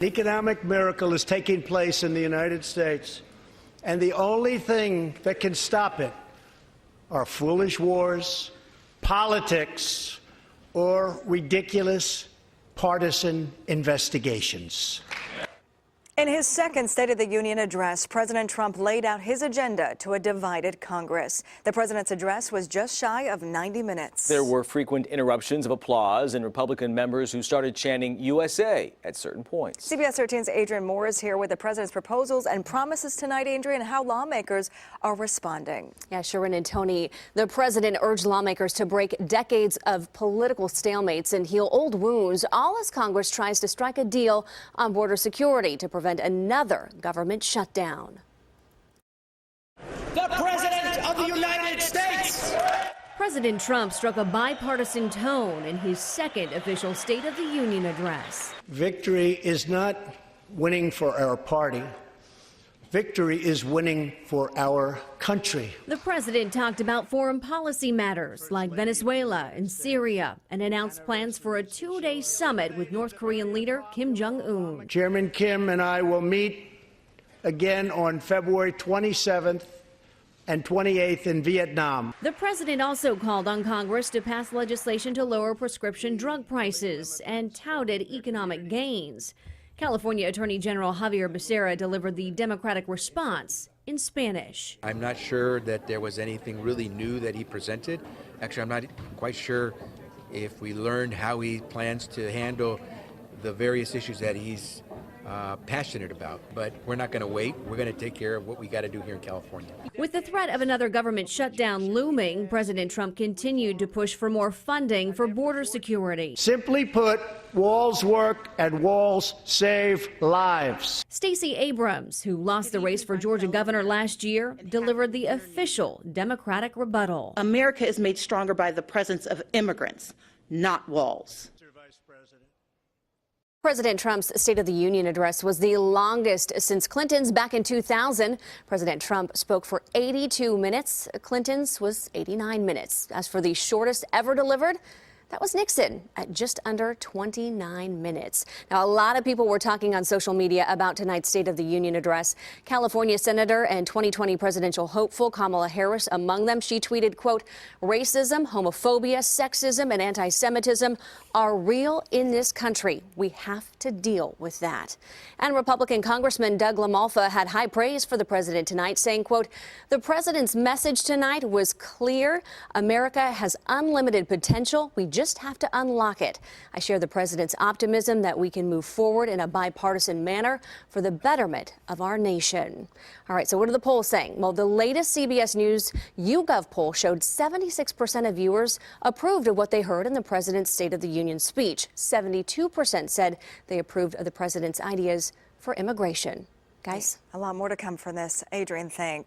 An economic miracle is taking place in the United States, and the only thing that can stop it are foolish wars, politics, or ridiculous partisan investigations. In his second State of the Union address, President Trump laid out his agenda to a divided Congress. The president's address was just shy of 90 minutes. There were frequent interruptions of applause and Republican members who started chanting USA at certain points. CBS 13's Adrian Moore is here with the president's proposals and promises tonight, Adrian, how lawmakers are responding. Yeah, Sharon and Tony, the president urged lawmakers to break decades of political stalemates and heal old wounds, all as Congress tries to strike a deal on border security to prevent another government shutdown. The President of the United States! President Trump struck a bipartisan tone in his second official State of the Union address. Victory is not winning for our party. Victory is winning for our country. The president talked about foreign policy matters like Venezuela and Syria and announced plans for a two-day summit with North Korean leader Kim Jong-un. Chairman Kim and I will meet again on February 27th and 28th in Vietnam. The president also called on Congress to pass legislation to lower prescription drug prices and touted economic gains. California Attorney General Javier Becerra delivered the Democratic response in Spanish. I'm not sure that there was anything really new that he presented. Actually, I'm not quite sure if we learned how he plans to handle the various issues that he's passionate about. But we're not going to wait. We're going to take care of what we got to do here in California. With the threat of another government shutdown looming, President Trump continued to push for more funding for border security. Simply put, walls work and walls save lives. Stacey Abrams, who lost the race for Georgia governor last year, delivered the official Democratic rebuttal. America is made stronger by the presence of immigrants, not walls. President Trump's State of the Union address was the longest since Clinton's back in 2000. President Trump spoke for 82 minutes. Clinton's was 89 minutes. As for the shortest ever delivered, that was Nixon at just under 29 minutes. Now, a lot of people were talking on social media about tonight's State of the Union address. California Senator and 2020 presidential hopeful Kamala Harris among them. She tweeted, quote, "Racism, homophobia, sexism, and anti-Semitism are real in this country. We have to deal with that." And Republican Congressman Doug LaMalfa had high praise for the president tonight, saying, quote, "The president's message tonight was clear. America has unlimited potential. We just have to unlock it. I share the president's optimism that we can move forward in a bipartisan manner for the betterment of our nation." All right, so what are the polls saying? Well, the latest CBS News YouGov poll showed 76% of viewers approved of what they heard in the president's State of the Union speech. 72% said they approved of the president's ideas for immigration. Guys? A lot more to come from this. Adrian, thanks.